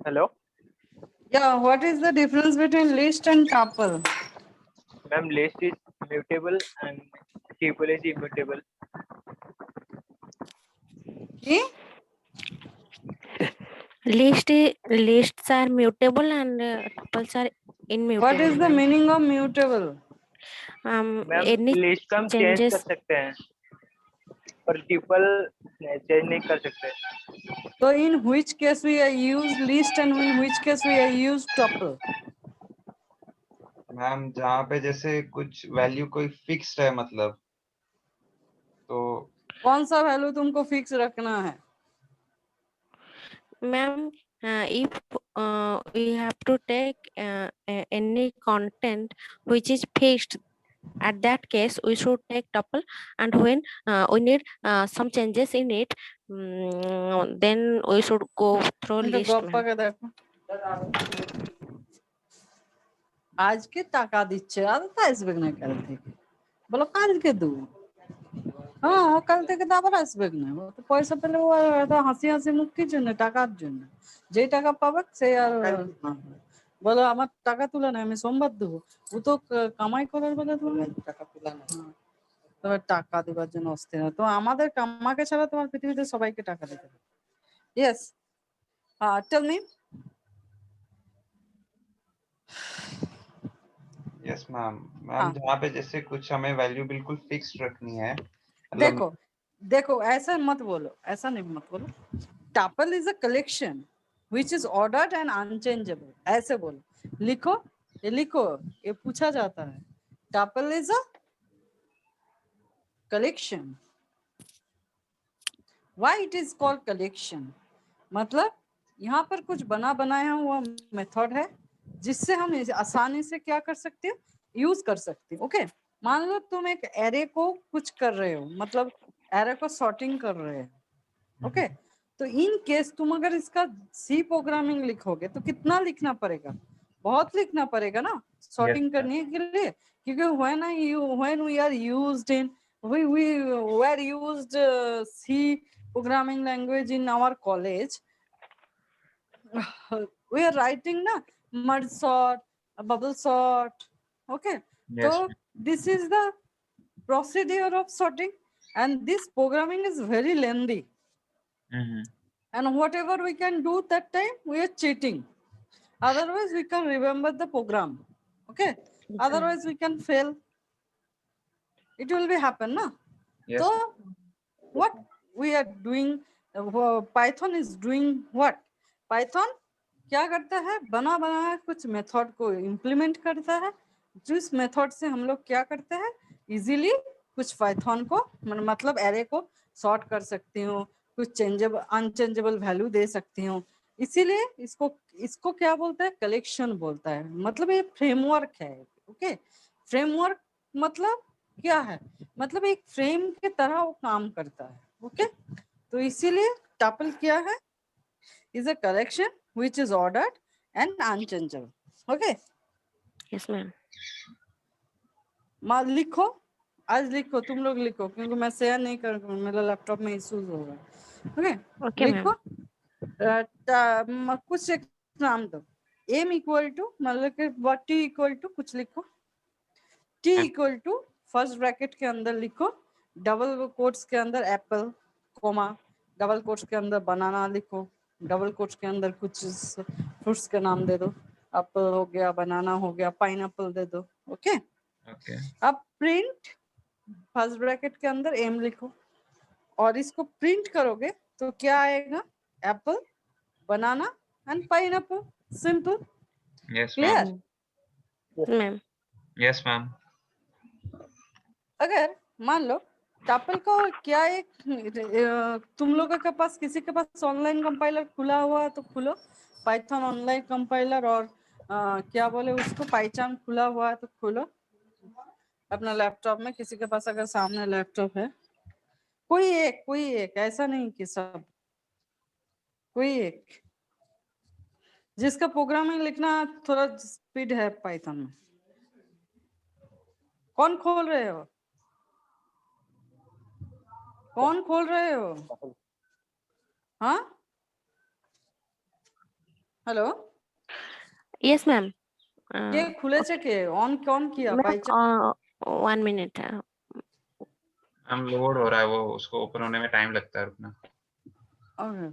Hello, Yeah, what is the difference between list and tuple? ma'am. List is mutable and tuple is immutable. Ki? Lists are mutable and tuples are What immutable. is the ma'am. meaning of mutable? Ma'am Any list को हम change changes कर सकते हैं पर tuple change नहीं कर सकते. So in which case we use list and in which case we use tuple? Ma'am जहाँ पे जैसे कुछ वैल्यू कोई फिक्स्ड है मतलब तो कौन सा वैल्यू तुमको फिक्स रखना है? ma'am, if we have to take any content which is fixed, at that case we should take tuple, and when we need some changes in it, then we should go through কিন্তু list. গপ্পা ma'am. কে দেখো আজকে টাকা দিচ্ছে আর তো আসবে না কাল থেকে বলো কালকে দেবো হ্যাঁ ও কাল থেকে তো আবার আসবে না ও তো পয়সা পেলে ও এত হাসি হাসি মুখ কি জন্য টাকার জন্য যে টাকা পাবে সে আর বলো আমার টাকা তুলে না আমি সোমবার দেবো ও তো কামাই করার বেলা তুমি টাকা তুলে না তবে টাকা দেওয়ার জন্য অস্থির না তো আমাদের আমাকে ছাড়া তোমার পৃথিবীতে সবাইকে টাকা দিতে হবে yes tell me yes ma'am हाँ। मैम जहाँ पे जैसे कुछ हमें वैल्यू बिल्कुल फिक्स्ड रखनी है मतलब देखो देखो ऐसा मत बोलो ऐसा नहीं मत बोलो tuple is a collection which is ordered and unchangeable ऐसे बोलो लिखो ये पूछा जाता है tuple is a collection why it is called collection मतलब यहाँ पर कुछ बना बनाया हुआ मेथड है जिससे हम आसानी से क्या कर सकते हैं यूज कर सकते हैं ओके मान लो तुम एक एरे को कुछ कर रहे हो मतलब एरे को सॉर्टिंग कर रहे हो ओके तो इन केस तुम अगर इसका सी प्रोग्रामिंग लिखोगे तो कितना लिखना पड़ेगा बहुत लिखना पड़ेगा ना सॉर्टिंग करने के लिए क्योंकि when we are used in we were used C programming language in our college we are writing na mud sort bubble sort okay so this is the procedure of sorting and this programming is very lengthy and whatever we can do that time we are cheating otherwise we can remember the program okay otherwise we can fail it will be happen na Yes, so what we are doing python is doing what python क्या करता है बना बनाया कुछ method को implement करता है जिस मेथड से हम लोग क्या करते हैं इजीली कुछ पाइथन को मतलब एरे को सॉर्ट कर सकती हूँ कुछ चेंजेबल अनचेंजेबल वैल्यू दे सकती हूँ इसीलिए इसको क्या बोलता है कलेक्शन बोलता है मतलब ये फ्रेमवर्क है ओके फ्रेमवर्क मतलब क्या है मतलब एक फ्रेम के तरह वो काम करता है ओके तो इसीलिए टपल क्या है is a collection which is ordered and unchangeable. Okay. Yes, ma'am. माँ लिखो आज लिखो तुम लोग लिखो क्योंकि मैं शेयर नहीं करूँगा मेरा लैपटॉप में इश्यूज होगा ओके Okay, लिखो कुछ एक नाम दो m इक्वल टू मतलब कि t इक्वल टू कुछ लिखो t equal to first bracket के अंदर लिखो डबल कोट्स के अंदर एप्पल कोमा डबल कोट्स के अंदर बनाना लिखो डबल कोट्स के अंदर कुछ फ्रूट्स के नाम दे दो एप्पल हो गया बनाना हो गया पाइनएप्पल दे दो ओके ओके अब प्रिंट फर्स्ट ब्रैकेट के अंदर एम लिखो और इसको प्रिंट करोगे तो क्या आएगा apple banana and pineapple simple yes clear Ma'am. Yes ma'am अगर मान लो टपल को क्या एक तुम लोगों के पास किसी के पास ऑनलाइन कंपाइलर खुला हुआ है तो खुलो पाइथन ऑनलाइन कंपाइलर और क्या बोले उसको पाइथन खुला हुआ है तो खोलो अपना लैपटॉप में किसी के पास अगर सामने लैपटॉप है कोई एक ऐसा नहीं कि सब कोई एक जिसका प्रोग्रामिंग लिखना थोड़ा स्पीड है पाइथन में कौन खोल रहे हो कौन खोल रहे हो हाँ हेलो, Yes, ma'am. ये खुले से के ऑन कौन किया Ma'am, पहचान? 1 minute. हम लोड हो रहा है, वो उसको ओपन होने में टाइम लगता है, रुकना। Okay.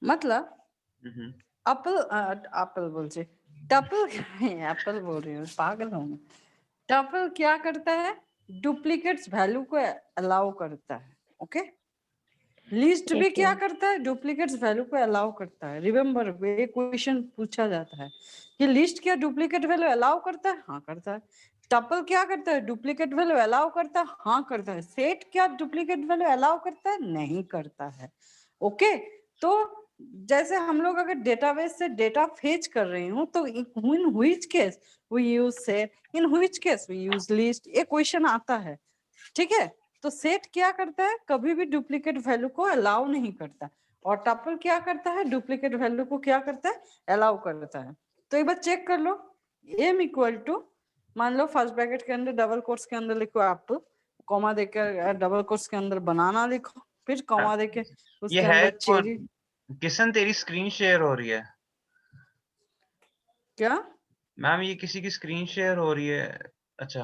मतलब हम्म। एप्पल बोलছে टपल एप्पल बोल रही हूँ, पागल हूँ मैं। टपल क्या करता है? डुप्लीकेट्स वैल्यू को अलाउ करता है। ओके, लिस्ट भी Yes, क्या ma'am. करता है? डुप्लीकेट्स वैल्यू को अलाउ करता है। रिमेम्बर, ये क्वेश्चन पूछा जाता है कि लिस्ट क्या डुप्लीकेट वैल्यू अलाउ करता है? हाँ करता है। टपल क्या करता है? डुप्लीकेट वैल्यू अलाउ करता है? हाँ करता है। सेट क्या डुप्लीकेट वैल्यू अलाउ करता है? नहीं करता है। ओके, तो जैसे हम लोग अगर डेटाबेस से डेटा फेच कर रहे हो तो in which case we use set, in which case we use list, ये क्वेश्चन आता है। ठीक है, तो सेट क्या करता है? कभी भी डुप्लीकेट वैल्यू को अलाउ नहीं करता, और टपल क्या करता है? डुप्लीकेट वैल्यू को क्या करता है? अलाउ करता है। तो एक बार चेक कर लो, m इक्वल टू, मान लो फर्स्ट ब्रैकेट के अंदर डबल कोट्स के अंदर लिखो एप्पल, कॉमा देकर डबल कोट्स के अंदर बनाना लिखो, फिर कॉमा देके ये उसके है अंदर कौन? चेरी। किशन, तेरी स्क्रीन शेयर हो रही है। क्या? मैम, ये किसी की स्क्रीन शेयर हो रही है। अच्छा,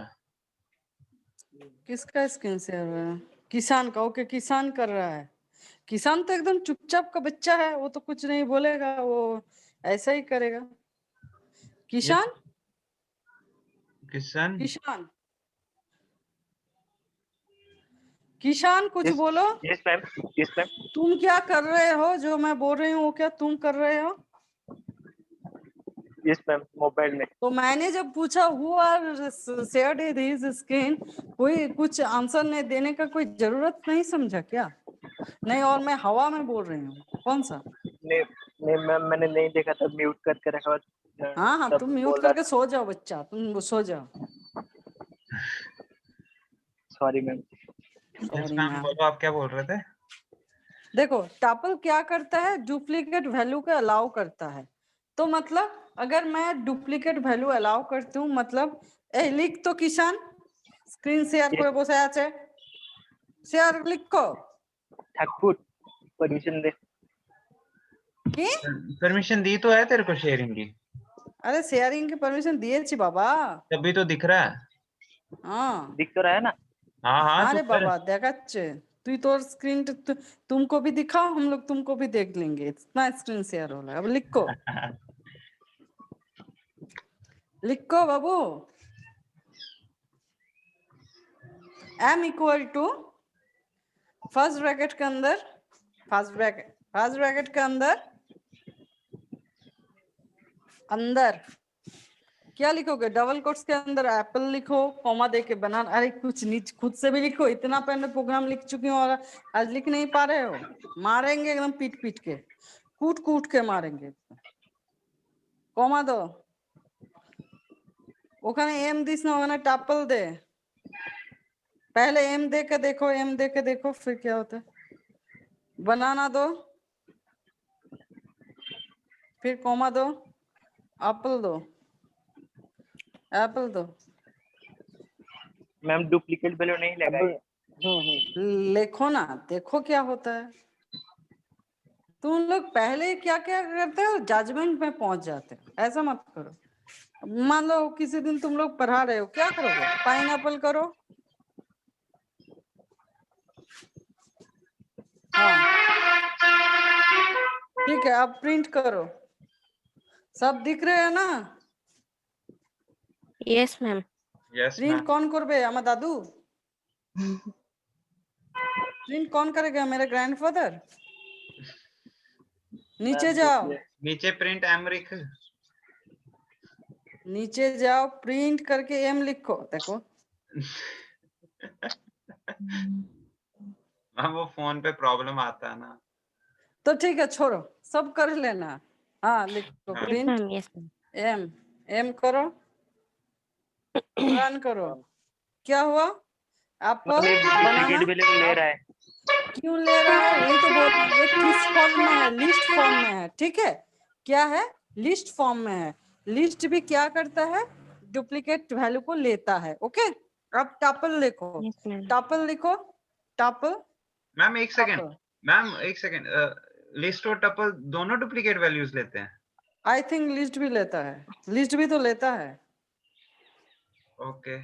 किसका स्क्रीन शेयर हो रहा है? किसान का। ओके, किसान कर रहा है। किसान तो एकदम चुपचाप का बच्चा है, वो तो कुछ नहीं बोलेगा, वो ऐसा ही करेगा। ये किसान, किशन। किसान, किसान कुछ Yes, बोलो। yes, ma'am. Yes, ma'am. तुम क्या कर रहे हो? जो मैं बोल रही हूँ वो क्या तुम कर रहे हो? Yes, ma'am. मोबाइल में। तो मैंने जब पूछा who are shared his screen, कोई कुछ आंसर नहीं देने का कोई जरूरत नहीं समझा क्या? नहीं, और मैं हवा में बोल रही हूँ, कौन सा? नहीं, नहीं मैम, मैंने नहीं देखा था, म्यूट करके रखा हुआ, हाँ हाँ, तब तुम म्यूट बोल रहा करके था। सो जाओ बच्चा, तुम सो जाओ। Sorry ma'am. Yes sorry ma'am, ma'am. बोलो, आप क्या बोल रहे थे? देखो, टपल क्या करता है? डुप्लीकेट वैल्यू को अलाउ करता है। तो मतलब अगर मैं डुप्लीकेट वैल्यू अलाउ करती हूँ, मतलब लिख तो किसान, स्क्रीन शेयर করে বসে আছে, শেয়ার লিখো ठाकुर, परमिशन दे। কি? परमिशन दी तो है तेरे को शेयरिंग की, अरे शेयरिंग की परमिशन दिएছি बाबा। तभी तो दिख रहा है। हाँ, दिख तो रहा है ना? हाँ हाँ, আরে तो कर। बाबा দেখাচ্ছে, তুই তোর স্ক্রিन तुमको भी दिखाओ, हम लोग तुमको भी देख लेंगे, इतना स्क्रीन शेयर हो रहा है। अब लिखो, लिखो बाबू। m equal to first bracket के अंदर, फर्स्ट ब्रैकेट के अंदर, अंदर क्या लिखोगे? डबल कोट्स के अंदर एप्पल लिखो, कॉमा देके बनाना। अरे कुछ नीचे खुद से भी लिखो, इतना पहले प्रोग्राम लिख चुकी हूँ और आज लिख नहीं पा रहे हो? मारेंगे एकदम पीट पीट के, कूट कूट के मारेंगे। कॉमा दो, ওখানে এম দিস না, ওখানে টাপল দে। पहले एम दे के देखो, एम दे के देखो फिर क्या होता है। बनाना दो, फिर कॉमा दो, एप्पल दो, एप्पल दो, मैम डुप्लीकेट वैल्यू नहीं लगाई। लिखो ना, देखो क्या होता है। तुम लोग पहले क्या क्या करते हो? जजमेंट में पहुंच जाते हो, ऐसा मत करो। मान लो किसी दिन तुम लोग पढ़ा रहे हो, क्या करोगे? पाइनएप्पल करो। हाँ ठीक है, अब प्रिंट करो। सब दिख रहे हैं ना? Yes, ma'am. Yes print ma'am. कौन करबे? আমার दादू। प्रिंट कौन करेगा? मेरे ग्रैंडफादर। नीचे मैम जाओ, देखिए, नीचे प्रिंट एमरिक। नीचे जाओ, प्रिंट करके एम लिखो, देखो। मैम, वो फोन पे प्रॉब्लम आता है ना। तो ठीक है, छोड़ो, सब कर लेना। हाँ लिखो, हाँ। Yes, print ma'am. Yes, ma'am. M, M करो, रन करो। क्या हुआ? एप्पल ये बनाना। डुप्लीकेट वैल्यू ले रहा है। क्यों ले रहा है? वही तो बोल रही हूँ, ये किस फॉर्म में है? लिस्ट फॉर्म में है, ठीक है। क्या है, लिस्ट फॉर्म में है। लिस्ट भी क्या करता है, डुप्लीकेट वैल्यू को लेता है। ओके, अब टपल लिखो, Yes, ma'am. टपल लिखो, टपल मैम एक सेकेंड, टपल। मैम एक सेकेंड, लिस्ट और टपल दोनों डुप्लीकेट वैल्यूज लेते हैं? आई थिंक लिस्ट भी लेता है, लिस्ट भी तो लेता है, ओके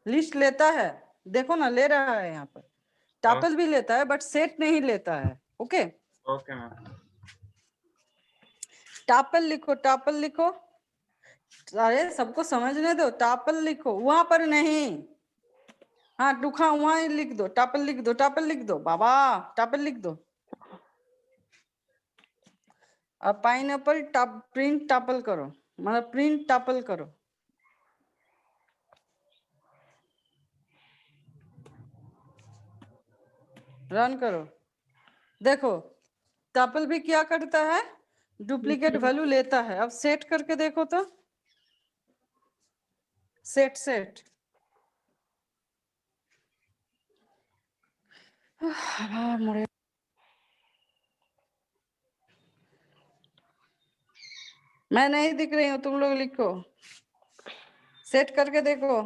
लिस्ट लेता है, देखो ना ले रहा है यहाँ पर। टपल भी लेता है बट सेट नहीं लेता है। Okay, okay ma'am. टपल लिखो, टपल लिखो। अरे सबको समझने दो, टपल लिखो, वहां पर नहीं। हाँ टूखा वहां ही लिख दो, टपल लिख दो, टपल लिख दो बाबा, टपल लिख दो। अब पाइनएप्पल प्रिंट टपल करो, मतलब प्रिंट टपल करो। रन करो, देखो टपल भी क्या करता है, डुप्लीकेट वैल्यू लेता है। अब सेट करके देखो तो, सेट सेट। मुड़े मैं नहीं दिख रही हूँ, तुम लोग लिखो, सेट करके देखो।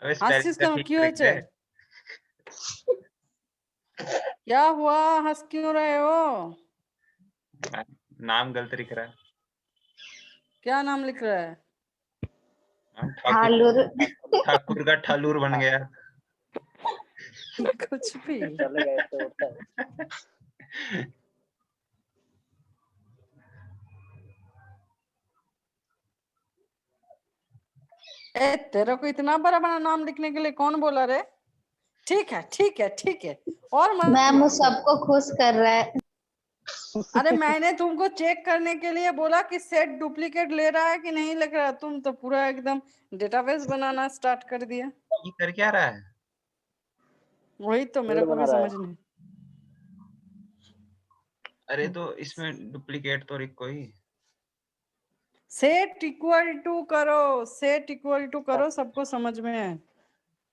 अबे हंस स्पेलिंग तो क्यों ठीक क्यों लिख रहे हैं। क्या हुआ, हंस क्यों रहे हो? नाम गलत लिख रहा है। क्या नाम लिख रहा है? ठाकुर, ठाकुर का ठालूर बन गया। कुछ भी। चलेगा, ऐसे होता है। ए तेरे को इतना बड़ा बड़ा नाम लिखने के लिए कौन बोला रे? ठीक है ठीक है ठीक है, और मत मैम वो लिखो। सबको खुश कर रहा है। अरे मैंने तुमको चेक करने के लिए बोला कि सेट डुप्लीकेट ले रहा है कि नहीं ले रहा है, तुम तो पूरा एकदम डेटाबेस बनाना स्टार्ट कर दिया। ये कर क्या रहा है? वही तो मेरे को भी समझ नहीं। अरे तो इसमें डुप्लीकेट तो रिको ही। सेट इक्वल टू करो, सेट इक्वल टू करो, सबको समझ में है।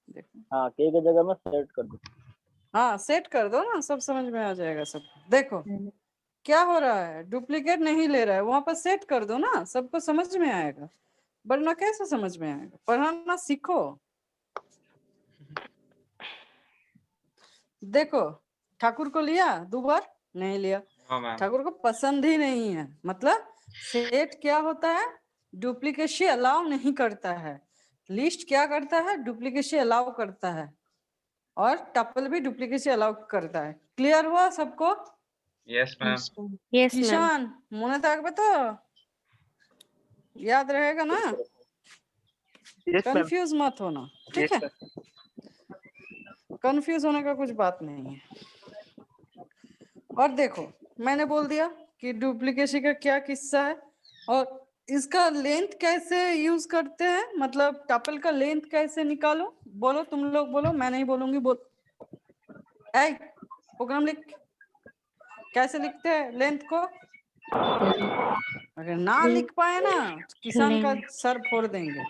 देखो हाँ, के की जगह में सेट कर दो। हाँ सेट कर दो ना, सब समझ में आ जाएगा सब। देखो क्या हो रहा है, डुप्लीकेट नहीं ले रहा है, वहां पर सेट कर दो ना, सबको समझ में आएगा। वरना कैसे समझ में आएगा, पढ़ाना सीखो। देखो ठाकुर को लिया, 2 बार नहीं लिया, हाँ मैम। ठाकुर को पसंद ही नहीं है। मतलब सेट क्या होता है, डुप्लीकेसी अलाउ नहीं करता है। लिस्ट क्या करता है, डुप्लीकेसी अलाउ करता है, और टपल भी डुप्लीकेसी अलाउ करता है। क्लियर हुआ सबको? Yes ma'am. Yes, ma'am. Yes, ma'am. किशान मोने तक तो याद रहेगा ना, यस मैम, कंफ्यूज मत होना, ठीक है? कंफ्यूज होने का कुछ बात नहीं है। और देखो मैंने बोल दिया कि डुप्लीकेसी का क्या किस्सा है, और इसका लेंथ कैसे यूज करते हैं, मतलब टपल का लेंथ कैसे निकालो। बोलो तुम लोग बोलो, मैं नहीं बोलूंगी, बोल। ऐ प्रोग्राम लिख, कैसे लिखते हैं लेंथ को? अगर ना लिख पाए ना तो किसान का Length. सर फोड़ देंगे।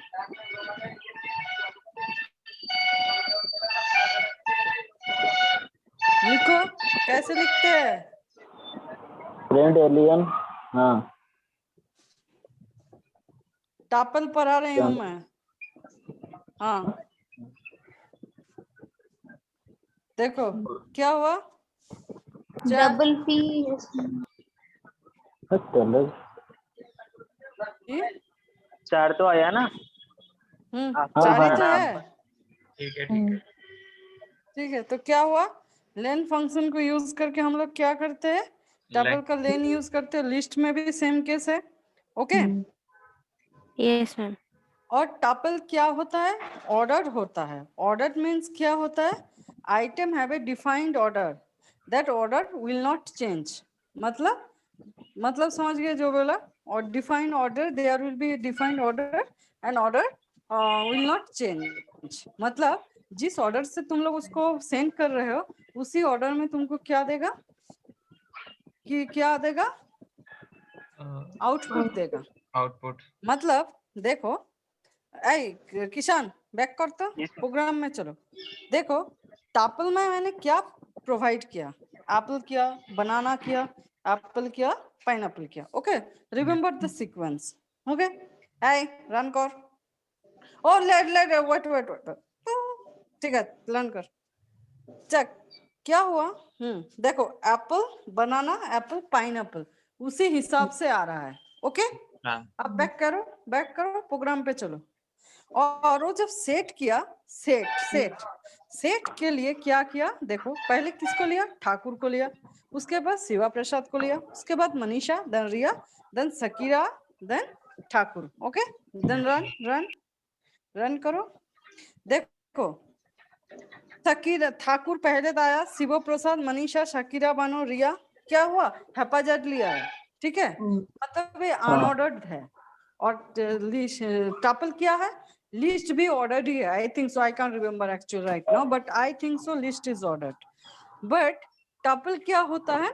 लिखो कैसे लिखते हैं। Print alien. हाँ, टपल पढ़ा रही हूँ मैं। हाँ देखो क्या हुआ, चार डबल पी। जी? 4 तो आया ना? हाँ, 4 ही हाँ, तो हाँ। है। ठीक है ठीक है। ठीक है, तो क्या हुआ, लेन फंक्शन को यूज करके हम लोग क्या करते हैं, टपल का लेन यूज करते हैं। लिस्ट में भी सेम केस है। Okay, Yes, ma'am. और टपल क्या होता है, ऑर्डर होता है। ऑर्डर मीन्स क्या होता है, item have a defined order, that order will not change. मतलब समझ गए जो बोला, और defined order, there will be defined order and order will not change. मतलब जिस ऑर्डर से तुम लोग उसको सेंड कर रहे हो, उसी ऑर्डर में तुमको क्या देगा, कि क्या देगा, आउटपुट देगा। आउटपुट। मतलब देखो ऐ किसान बैक कर तो Yes, ma'am. प्रोग्राम में चलो। देखो टापल में मैंने क्या प्रोवाइड किया, एप्पल किया, बनाना किया, एप्पल किया, पाइनएप्पल किया। Okay, remember the sequence. Okay, ऐ रन कर और लेट वेट ठीक है, लर्न कर। चेक क्या हुआ। देखो एप्पल, बनाना, एप्पल, पाइनएप्पल उसी हिसाब से आ रहा है। ओके, अब बैक करो प्रोग्राम पे चलो। और वो जब सेट किया, सेट के लिए क्या किया देखो, पहले किसको लिया, ठाकुर को लिया, उसके बाद शिवा प्रसाद को लिया, उसके बाद Manisha, then Riya, then Shakira, then Thakur. Okay, then run करो। देखो शकीरा ठाकुर पहले तो आया, शिव प्रसाद, मनीषा, शकीरा, बानो, रिया, क्या हुआ, हैपाजेड लिया है। ठीक है, मतलब ये अनऑर्डर्ड है। और टपल क्या है, लिस्ट भी ऑर्डर्ड ही है। I think so, I can remember actually right now, but I think so list is ordered. But tuple क्या होता है,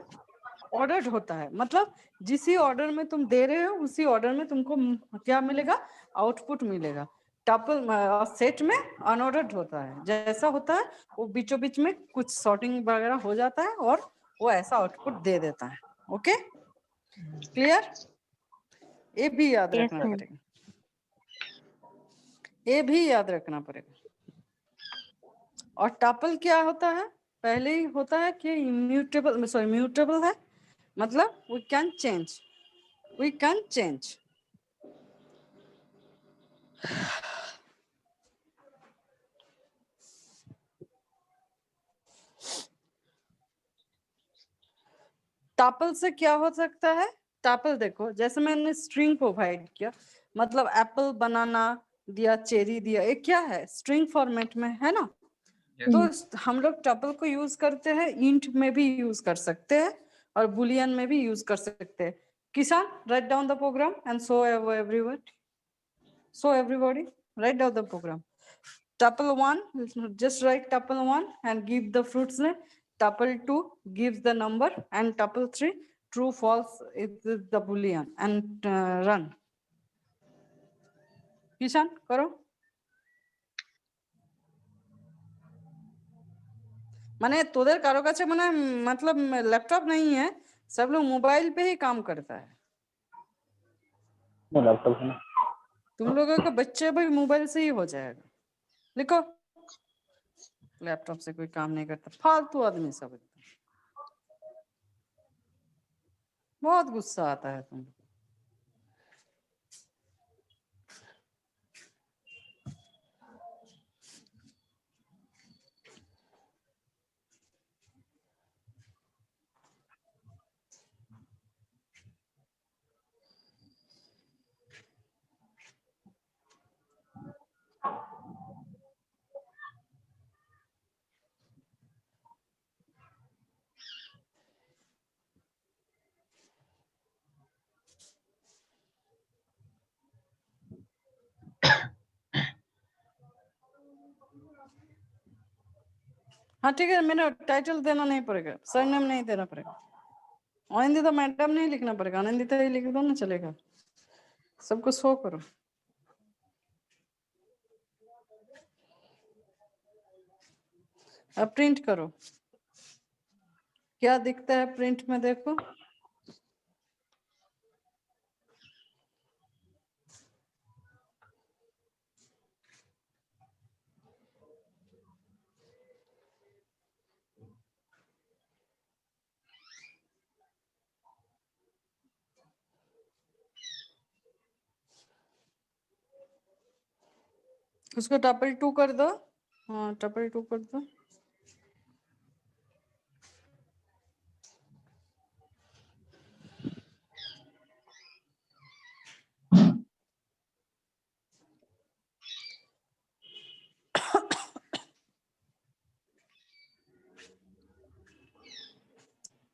ऑर्डर्ड होता है। मतलब जिस ऑर्डर में तुम दे रहे हो उसी ऑर्डर में तुमको क्या मिलेगा, आउटपुट मिलेगा। टपल सेट में अनऑर्डर्ड होता है, जैसा होता है वो बीचों बीच में कुछ सॉर्टिंग वगैरह हो जाता है और वो ऐसा आउटपुट दे देता है। Okay, clear? ये भी याद Yes, रखना ma'am. पड़ेगा, ये भी याद रखना पड़ेगा। और टपल क्या होता है, पहले ही होता है कि इम्यूटेबल, सॉरी म्यूटेबल है, मतलब वी कैन चेंज। टापल से क्या हो सकता है, टापल देखो जैसे मैंने स्ट्रिंग प्रोवाइड किया, मतलब एप्पल, बनाना दिया, चेरी दिया, ये क्या है, स्ट्रिंग फॉर्मेट में है ना। तो हम लोग टपल को यूज करते हैं, इंट में भी यूज कर सकते हैं और बुलियन में भी यूज कर सकते हैं। Kisan, right down the program and so everybody write down the program. Tuple 1, just write tuple 1 and give the fruits name. Tuple 2 gives the number, and tuple 3 true false is the boolean, and run. Kishan करो। माने तोदेर कारो काछे माने मतलब laptop नहीं है, सब लोग मोबाइल पे ही काम करता है। लैपटॉप है ना। तुम लोगों के बच्चे भाई मोबाइल से ही हो जाएगा। लिखो, लैपटॉप से कोई काम नहीं करता, फालतू आदमी सब। बहुत गुस्सा आता है तुम। हाँ ठीक है, मेरा टाइटल देना नहीं पड़ेगा, सरनेम नहीं देना पड़ेगा। आनंदिता मैडम नहीं लिखना पड़ेगा, आनंदिता ही लिख दो ना, चलेगा। सबको शो करो। अब प्रिंट करो, क्या दिखता है प्रिंट में देखो। उसको टपल 2 कर दो। हाँ टपल 2 कर दो।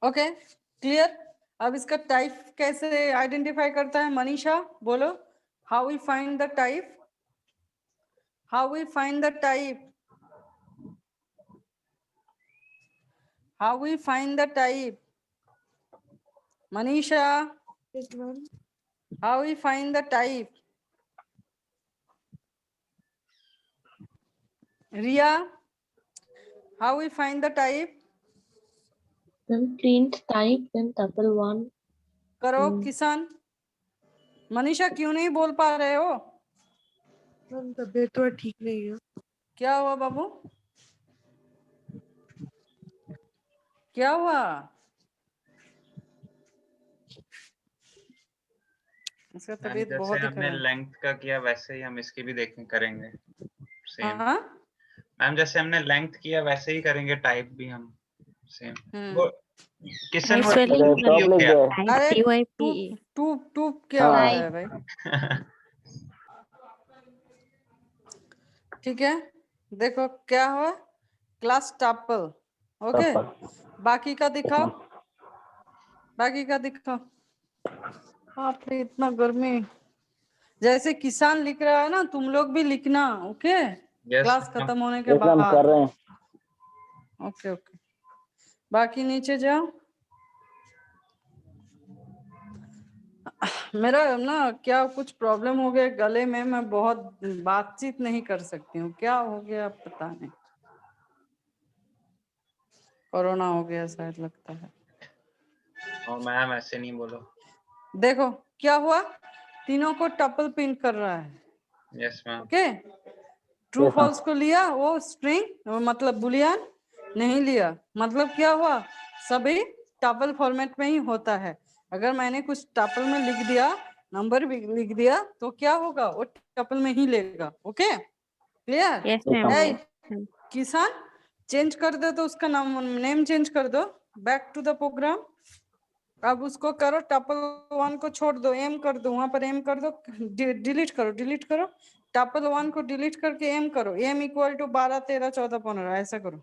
Okay clear. अब इसका टाइप कैसे आइडेंटिफाई करता है, मनीषा बोलो। How we find the type, how we find the type, how we find the type, Manisha, how we find the type. Ria, how we find the type? Then print type, then tuple one. करो Hmm. किसान। मनीषा क्यों नहीं बोल पा रहे हो? Ma'am तबीयत तो ठीक नहीं है। क्या हुआ बाबू? क्या हुआ? इसका मैम तबीयत जैसे बहुत ही हमने खराब। लेंथ का किया वैसे ही हम इसकी भी देखें करेंगे सेम। हाँ मैम जैसे हमने लेंथ किया वैसे ही करेंगे टाइप भी हम सेम। हम्म। वो किशन My वो spelling TYP is हो गया। type अरे TYPE. टू क्या होता है भाई? ठीक है, देखो क्या हुआ, क्लास टपल। ओके, बाकी का दिखाओ, बाकी का दिखाओ। बाप रे इतना गर्मी। जैसे किसान लिख रहा है ना, तुम लोग भी लिखना। ओके, क्लास खत्म होने के बाद कर रहे हैं। ओके ओके, बाकी नीचे जाओ। मेरा ना क्या कुछ प्रॉब्लम हो गया गले में, मैं बहुत बातचीत नहीं कर सकती हूँ। क्या हो गया पता नहीं, कोरोना हो गया शायद, लगता है। मैम ऐसे नहीं बोलो। देखो क्या हुआ, तीनों को टपल पिन कर रहा है। Yes ma'am. Okay, true false को लिया, वो स्ट्रिंग मतलब बुलियन नहीं लिया। मतलब क्या हुआ, सभी टपल फॉर्मेट में ही होता है। अगर मैंने कुछ टपल में लिख दिया, नंबर भी लिख दिया, तो क्या होगा, वो टपल में ही लेगा। Okay clear? Yes ma'am. Hey, Yes ma'am. किसान चेंज कर दे तो उसका नाम नेम चेंज कर दो। Back to the program. अब उसको करो, टपल वन को छोड़ दो, एम कर दो, वहां पर एम कर दो, डिलीट करो, डिलीट करो। टपल वन को डिलीट करके एम करो, एम इक्वल टू 12 13 14 15 ऐसा करो।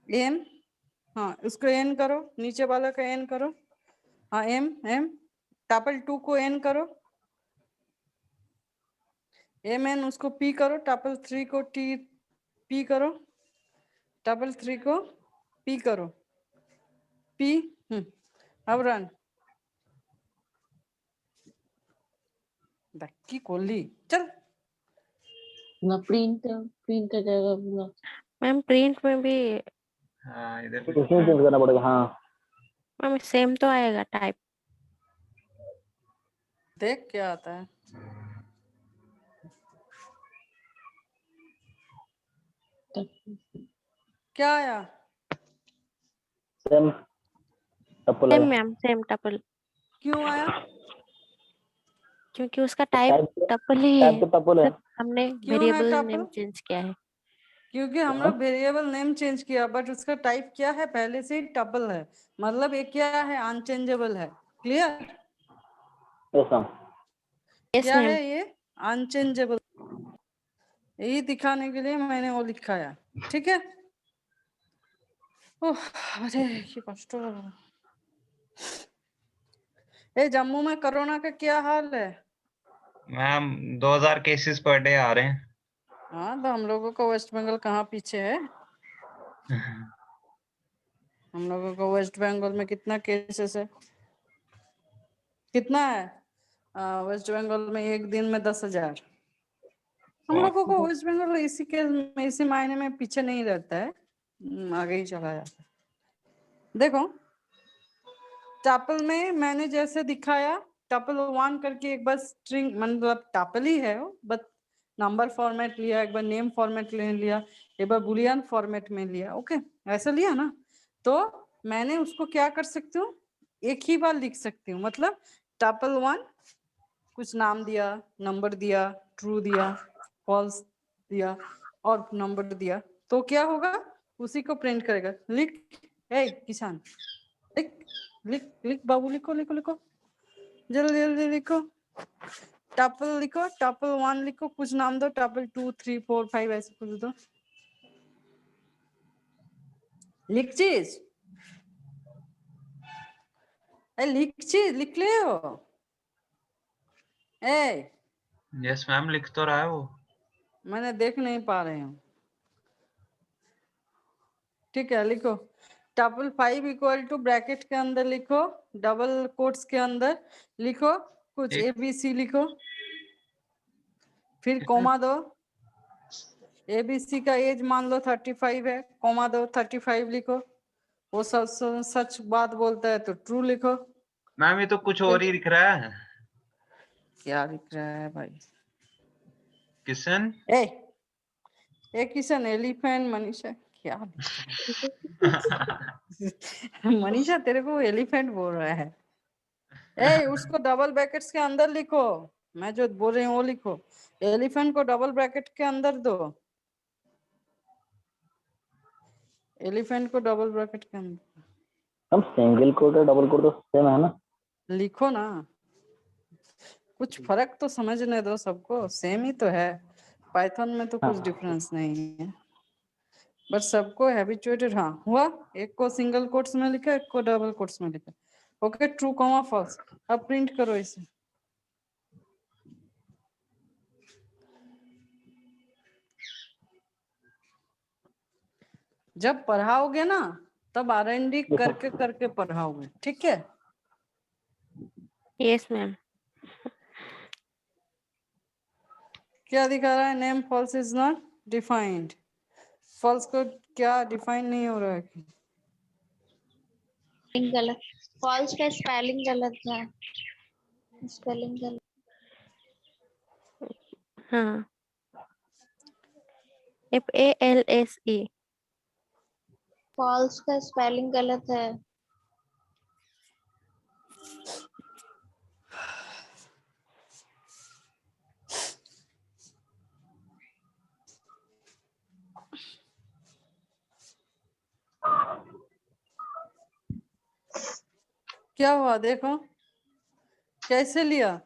एम, हाँ उसको एन करो, नीचे वाला का एन करो। हाँ एम एम, टपल टू को एन करो, एम एन उसको पी करो, टपल थ्री को टी पी करो, टपल थ्री को पी करो, पी। अब रन। धक्की कोली चल। ना प्रिंट का जाएगा पूरा। मैम प्रिंट में भी हाँ इधर भी। इसमें चेंज करना पड़ेगा। हाँ मैम सेम तो आएगा टाइप। देख क्या आता है। क्या आया? सेम टपल सेम है। Ma'am, same tuple. क्यों आया? क्योंकि उसका टाइप टाइप टपल ही है। टाइप तो टपल है। सिर्फ हमने क्यों है वेरिएबल नेम टपल? चेंज किया है। क्योंकि हम लोग वेरिएबल नेम चेंज किया, बट उसका टाइप क्या है, पहले से ही टपल है। मतलब ये क्या है, अनचेंजेबल है। क्लियर? Yes ma'am. यस क्या मैम। है ये, अनचेंजेबल। यही दिखाने के लिए मैंने वो लिखा है। ठीक है। ओह अरे ये कष्ट हो रहा है। ए जम्मू में कोरोना का क्या हाल है? मैम 2000 केसेस पर डे आ रहे हैं। हाँ तो हम लोगों को वेस्ट बंगाल कहाँ पीछे है। हम लोगों को वेस्ट बंगाल में कितना केसेस है, कितना है? वेस्ट बंगाल में एक दिन में 10,000। हम लोगों को वेस्ट बंगाल इसी के में, इसी मायने में पीछे नहीं रहता है, आगे ही चला जाता है। देखो टपल में मैंने जैसे दिखाया, टपल वन करके एक बार स्ट्रिंग मतलब टपल ही है, बट नंबर फॉर्मेट लिया, एक बार नेम फॉर्मेट ले लिया, एक बार बुलियन फॉर्मेट में लिया। ओके ऐसा लिया ना, तो मैंने उसको क्या कर सकती हूँ, एक ही बार लिख सकती हूँ। मतलब टपल वन कुछ नाम दिया, नंबर दिया, ट्रू दिया, फॉल्स दिया और नंबर दिया, तो क्या होगा, उसी को प्रिंट करेगा। लिख, ए किसान लिख लिख लिख बाबू, लिखो लिखो लिखो, जल्दी जल्दी लिखो। टपल लिखो, टपल वन लिखो, कुछ नाम दो, टपल 2 3 4 5 ऐसे कुछ दो। लिख चीज, लिख चीज लिख ले हो। ए यस मैम लिख तो रहा है वो। मैंने देख नहीं पा रही हूँ। ठीक है लिखो, टपल 5 इक्वल टू ब्रैकेट के अंदर लिखो, डबल कोट्स के अंदर लिखो कुछ एक ABC लिखो, फिर कोमा दो, ABC का एज मान लो 35 है, कॉमा दो 35 लिखो। वो सच बात बोलता है तो ट्रू लिखो। मैम ये तो कुछ और ही दिख रहा है। क्या लिख रहा है भाई? किशन ए किशन, एलिफेंट, मनीषा क्या लिख रहा है? मनीषा तेरे को एलिफेंट बोल रहा है। उसको डबल ब्रैकेट्स के अंदर लिखो, मैं जो बोल रही हूँ वो लिखो। एलिफेंट को डबल ब्रैकेट के अंदर दो, एलिफेंट को डबल ब्रैकेट के अंदर हम सिंगल कोट और डबल कोट तो सेम है ना? लिखो ना, कुछ फर्क तो समझने दो सबको, सेम ही तो है। पाइथन में तो कुछ हाँ। डिफरेंस नहीं है, बट सबको हैबिचुएटेड। हाँ हुआ, एक को सिंगल कोट्स में लिखा, एक को डबल कोट्स में लिखा। Okay, true comma false. अब प्रिंट करो इसे। जब पढ़ाओगे ना तब R&D करके करके पढ़ाओगे, ठीक है? Yes, ma'am. क्या दिखा रहा है? Name false is not defined. False को क्या डिफाइन नहीं हो रहा है? गलत, फॉल्स का स्पेलिंग गलत है, स्पेलिंग गलत। हाँ, FALSE. फॉल्स का स्पेलिंग गलत है। क्या हुआ देखो, कैसे लिया?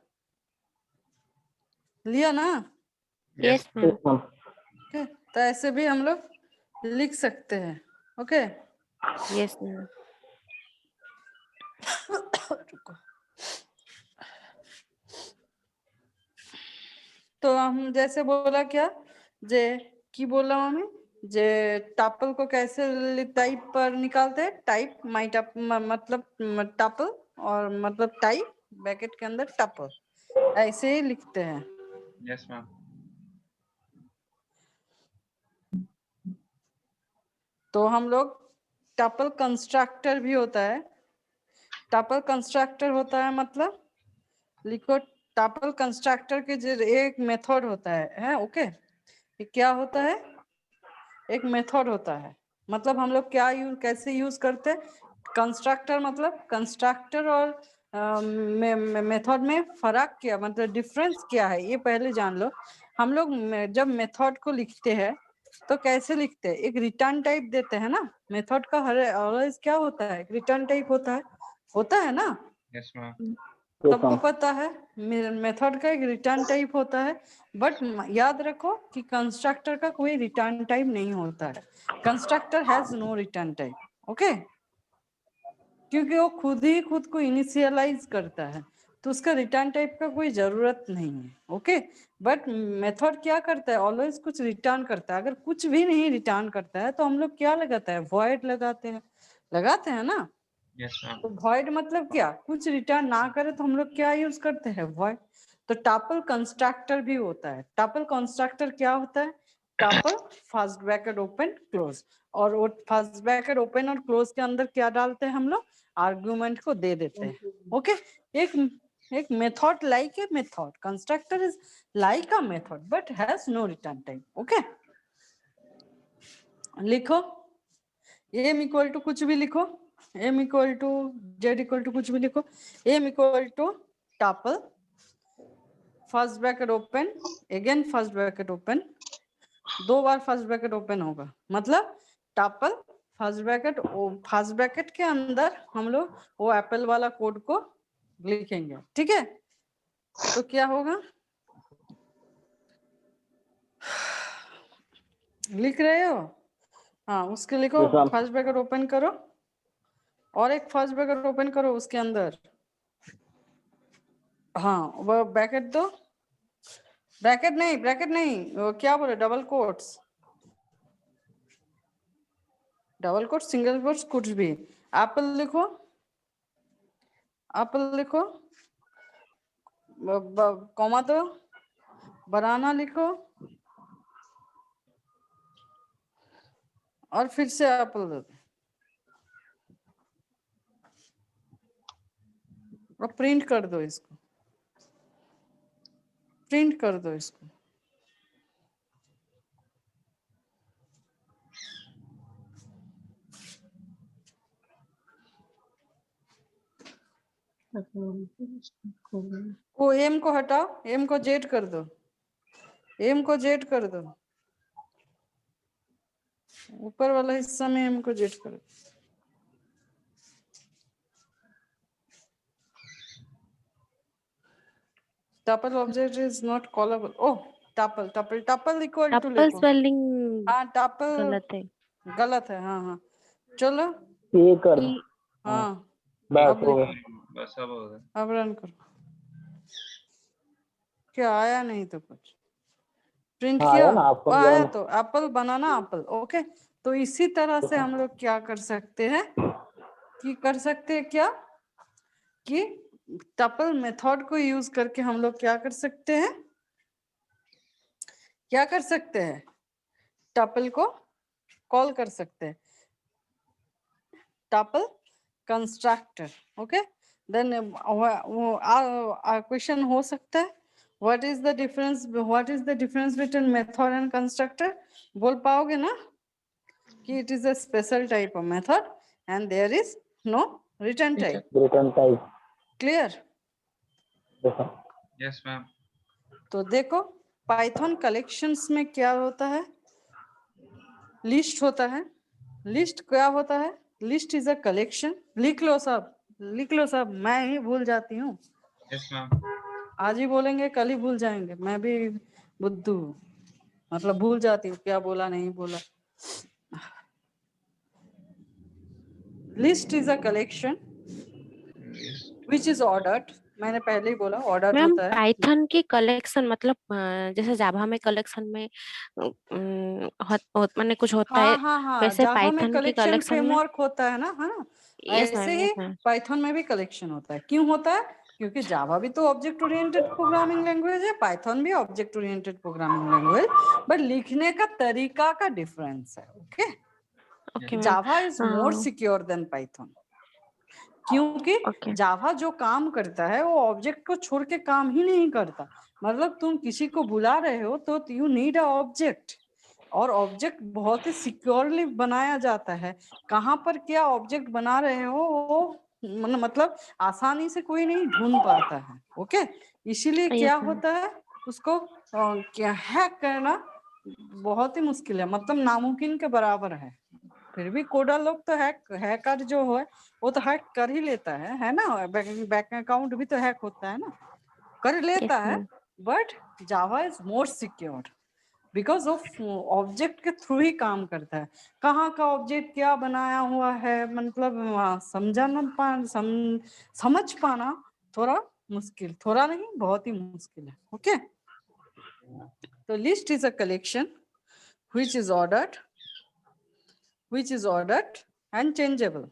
लिया ना? Yes, ma'am. Yes, ma'am. Okay, तो ऐसे भी हम लोग लिख सकते हैं। Okay Yes, ma'am. रुको। तो हम जैसे बोला क्या, जे की बोला हमें, जे टापल को कैसे टाइप पर निकालते हैं? टाइप माई टाप मतलब टापल, और मतलब टाइप ब्रैकेट के अंदर टापल, ऐसे ही लिखते हैं। Yes ma'am. तो हम लोग टपल कंस्ट्रक्टर भी होता है। टपल कंस्ट्रक्टर होता है मतलब लिखो, टपल कंस्ट्रक्टर के जो एक मेथड होता है ओके, ये क्या होता है? एक मेथड होता है। मतलब हम लोग क्या कैसे यूज करते हैं? कंस्ट्रक्टर मतलब कंस्ट्रक्टर और मेथड में फर्क क्या, मतलब डिफरेंस क्या है, ये पहले जान लो। हम लोग जब मेथड को लिखते हैं तो कैसे लिखते हैं? एक रिटर्न टाइप देते हैं ना। मेथड का हर ऑलवेज क्या होता है? रिटर्न टाइप होता है ना? Yes ma'am. Yes, सबको ma'am. पता है मेथड का एक रिटर्न टाइप होता है। बट याद रखो कि कंस्ट्रक्टर का कोई रिटर्न टाइप नहीं होता है। Constructor has no return type, okay, क्योंकि वो खुद को इनिशियलाइज करता है, तो उसका रिटर्न टाइप का कोई जरूरत नहीं है। ओके, बट मेथड क्या करता है? ऑलवेज कुछ रिटर्न करता है। अगर कुछ भी नहीं रिटर्न करता है तो हम लोग क्या लगाता है? वॉइड लगाते हैं ना। Yes ma'am. तो वॉइड मतलब क्या? कुछ रिटर्न ना करे तो हम लोग क्या यूज करते हैं? वॉइड। तो टपल कंस्ट्रक्टर भी होता है। टपल कंस्ट्रक्टर क्या होता है? Tuple first bracket open close, और वो फर्स्ट ब्रैकेट ओपन और क्लोज के अंदर क्या डालते हैं हम लोग? आर्गुमेंट को दे देते हैं। ओके, एक method like a method, constructor is like a method but has no return type. Okay, लिखो एम इक्वल टू कुछ भी लिखो, m equal to z equal to कुछ भी लिखो। M equal to tuple first bracket open, again first bracket open, 2 बार first bracket open होगा, मतलब टपल फर्स्ट ब्रैकेट के अंदर हम लोग वो एप्पल वाला कोड को लिखेंगे। ठीक है, तो क्या होगा? लिख रहे हो? हाँ, उसके लिखो Yes, ma'am. First bracket open करो और एक फर्स्ट ब्रैकेट ओपन करो उसके अंदर। हाँ, वो ब्रैकेट दो, ब्रैकेट नहीं वो क्या बोले? डबल कोट्स सिंगल कोट्स कुछ भी। एप्पल लिखो, कॉमा दो, बनाना लिखो, और फिर से एप्पल दे दो और प्रिंट कर दो इसको, प्रिंट कर दो इसको। वो एम को हटाओ, एम को जेड कर दो, एम को जेड कर दो, ऊपर वाला हिस्सा में एम को जेड कर दो। Tuple object is not callable. Oh tuple tuple tuple equal to tuple लिखो। स्पेलिंग हाँ टपल गलत है। गलत है, हाँ हाँ चलो ये कर दो। ई हाँ बस अब हो लिखो, गया। बस अब हो गया। अब रन करो। क्या आया नहीं तो कुछ प्रिंट हाँ किया, आया ना आपको वो आया जान। तो एप्पल बनाना एप्पल। ओके तो इसी तरह से हम लोग क्या कर सकते हैं कि कर सकते हैं क्या कि टपल मेथड को यूज करके हम लोग क्या कर सकते हैं, क्या कर सकते हैं, टपल को कॉल कर सकते हैं, टपल कंस्ट्रक्टर। ओके देन वो क्वेश्चन हो सकता है what is the difference between method and constructor, बोल पाओगे ना कि it is a special type of method and there is no return type. Return type. Clear? Yes ma'am. तो देखो पाइथन कलेक्शंस में क्या होता है, लिस्ट होता है। लिस्ट क्या होता है, लिस्ट इज अ कलेक्शन। लिख लो सब, लिख लो सब, मैं ही भूल जाती हूँ। Yes ma'am. आज ही बोलेंगे कल ही भूल जाएंगे, मैं भी बुद्धू हूँ, मतलब भूल जाती हूँ क्या बोला नहीं बोला। List is a collection which is ordered, मैंने पहले ही बोला ऑर्डर्ड मैम होता है। पाइथन की कलेक्शन मतलब जैसे जावा में कलेक्शन में माने कुछ होता है, हाँ हाँ हाँ वैसे जावा में पाइथन की कलेक्शन कलेक्शन में। फ्रेमवर्क होता है ना, है ना, यस ऐसे मैम, ही यस मैम। पाइथन में भी कलेक्शन होता है। क्यों होता है? क्योंकि जावा भी तो ऑब्जेक्ट ओरिएंटेड प्रोग्रामिंग लैंग्वेज है, पाइथन भी object oriented programming language, but लिखने का तरीका का डिफरेंस है। Okay okay ma'am. Java is more secure than Python, क्योंकि ओके जावा जो काम करता है वो ऑब्जेक्ट को छोड़ के काम ही नहीं करता। मतलब तुम किसी को बुला रहे हो तो यू नीड अ ऑब्जेक्ट, और ऑब्जेक्ट बहुत ही सिक्योरली बनाया जाता है। कहाँ पर क्या ऑब्जेक्ट बना रहे हो वो मतलब आसानी से कोई नहीं ढूंढ पाता है। ओके इसीलिए यस क्या मैम। होता है उसको क्या हैक करना बहुत ही मुश्किल है, मतलब नामुमकिन के बराबर है। फिर भी कोडर लोग तो हैकर जो है वो तो हैक कर ही लेता है ना, बैक अकाउंट भी तो हैक होता है ना, कर लेता यस है। Ma'am. But Java is more secure because of object के थ्रू ही काम करता है। कहाँ का ऑब्जेक्ट क्या बनाया हुआ है, मतलब समझ पाना थोड़ा मुश्किल, थोड़ा नहीं बहुत ही मुश्किल है। ओके तो list is a collection which is ordered and changeable।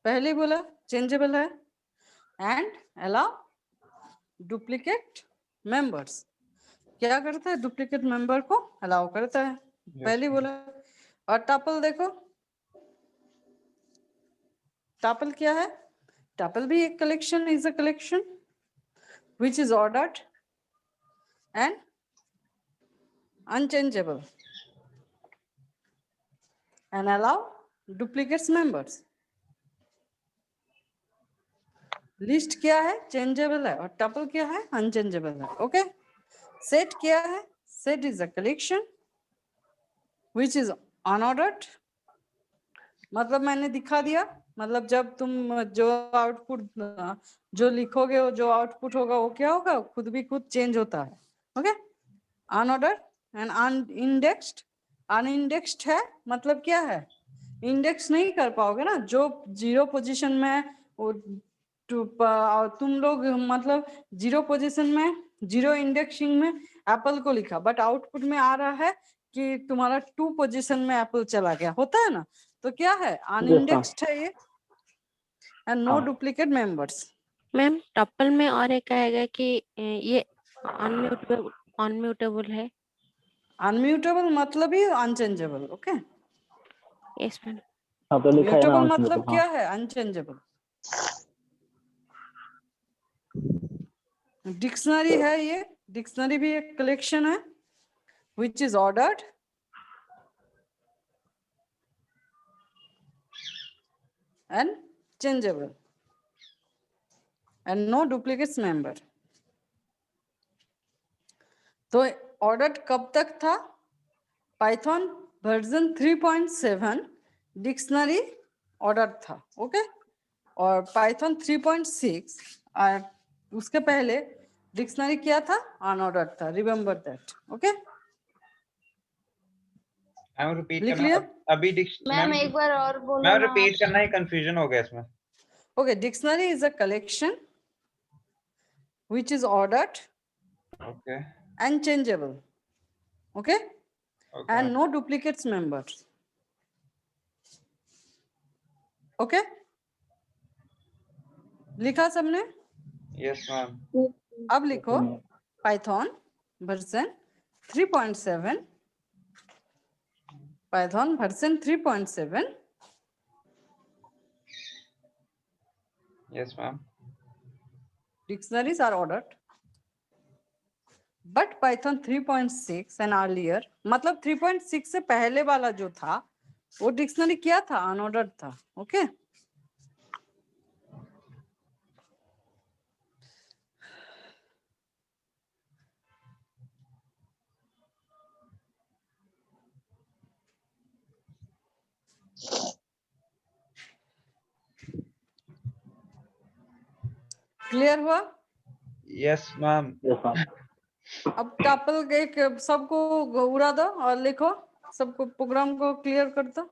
पहले बोला चेंजेबल है एंड अलाउ डुप्लीकेट मेंबर्स, क्या करता है डुप्लीकेट मेंबर को अलाउ करता है, पहले बोला। और टपल देखो टपल क्या है, टपल भी एक collection is a collection which is ordered and unchangeable and allow duplicates members. List क्या है चेंजेबल है और टपल क्या है अनचेंजेबल है। ओके सेट क्या है, set is a collection which is unordered, मतलब मैंने दिखा दिया, मतलब जब तुम जो आउटपुट जो लिखोगे वो जो आउटपुट होगा वो क्या होगा, खुद भी खुद चेंज होता है। ओके अनऑर्डर्ड एंड अनइंडेक्स्ड, अनइंडेक्स्ड है मतलब क्या है, इंडेक्स नहीं कर पाओगे ना, जो 0 पोजीशन में वो तुम लोग मतलब 0 पोजीशन में 0 इंडेक्सिंग में एप्पल को लिखा, बट आउटपुट में आ रहा है कि तुम्हारा 2 पोजीशन में एप्पल चला गया, होता है ना, तो क्या है अनइंडेक्स्ड है ये and no duplicate members. Ma'am tuple में और एक आएगा कि ये अनम्यूटेबल है। अनम्यूटेबल मतलब ही अनचेंजेबल। Okay Yes, ma'am. हाँ तो लिखा है ना म्यूटेबल unchangeable, मतलब हाँ क्या है? अनचेंजेबल। डिक्शनरी है ये, डिक्शनरी भी एक कलेक्शन है which is ordered and changeable and no duplicates member। तो ऑर्डर्ड कब तक था? पाइथन वर्जन 3.7 डिक्शनरी ऑर्डर था, ओके। और पाइथन 3.6 और उसके पहले डिक्शनरी क्या था? अनऑर्डर्ड था, remember that, okay. Ma'am repeat लिख करना लिया? अभी मैम एक बार और बोलो मैम ना। रिपीट करना ही कंफ्यूजन हो गया इसमें। Okay, dictionary is a collection which is ordered okay and changeable, okay, okay and no duplicates members, okay। लिखा सबने? Yes ma'am. अब लिखो Python version 3.7, Python version 3.7 yes ma'am. dictionaries are ordered but Python 3.6 and earlier, मतलब 3.6 से पहले वाला जो था वो डिक्शनरी क्या था? अनऑर्डर्ड था, ओके। क्लियर हुआ? Yes ma'am. yes ma'am, अब टपल के एक सबको उड़ा दो और लिखो, सबको प्रोग्राम को क्लियर कर दो।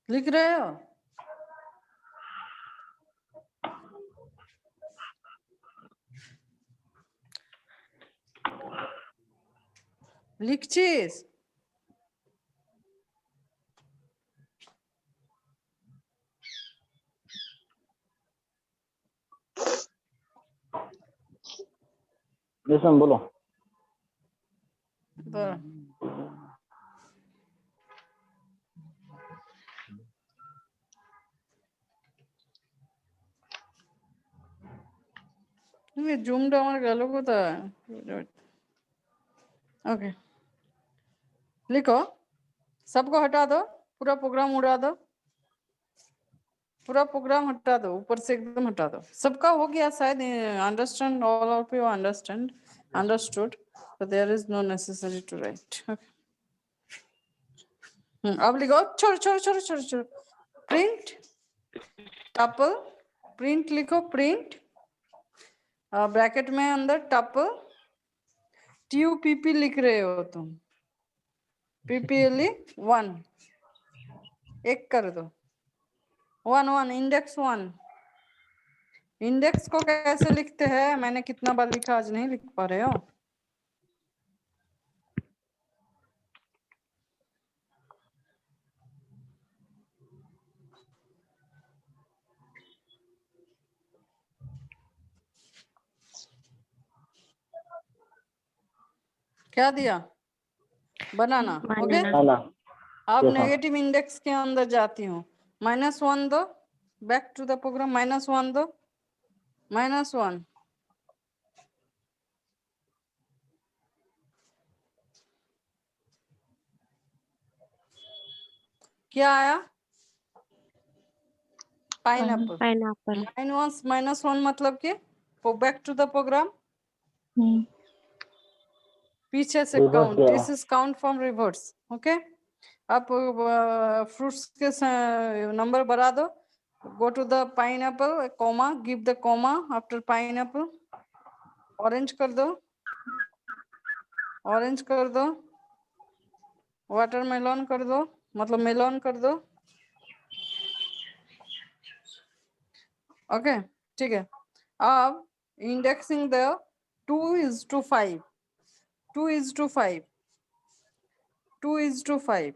लिख रहे हो? लिखছিস? yes ma'am, बोलो। দাঁড়া। ये জুমটা আমার গেল কোথায়? ओके, लिखो, सबको हटा दो, पूरा प्रोग्राम उड़ा दो, पूरा प्रोग्राम हटा दो, ऊपर से एकदम हटा दो। सबका हो गया शायद, understand, all of you understand, understood, so there is no necessary to write, okay। अब लिखो, छोड़ छोड़ छोड़ छोड़ छोड़, प्रिंट टपल, प्रिंट लिखो, प्रिंट ब्रैकेट में अंदर टपल TUPP लिख रहे हो तुम, PPLE 1 एक कर दो, 1 इंडेक्स 1। इंडेक्स को कैसे लिखते हैं? मैंने कितना बार लिखा, आज नहीं लिख पा रहे हो? क्या दिया? बनाना, ओके। Banana. हाँ ना, अब yes ma'am, नेगेटिव इंडेक्स के अंदर जाती हूँ, -1 दो, बैक टू द प्रोग्राम, -1 दो, -1, क्या आया? पाइनएप्पल। Pineapple. -1 मतलब के बैक टू द प्रोग्राम, पीछे से reverse काउंट, गया, this is count from reverse, okay. अब फ्रूट्स के नंबर बढ़ा दो, go to the pineapple, comma, give the comma after pineapple, orange कर दो, ऑरेंज कर दो, वाटरमेलन कर दो, मतलब मेलन कर दो, ओके, ठीक है। अब इंडेक्सिंग द 2:5, 2:5, 2:5,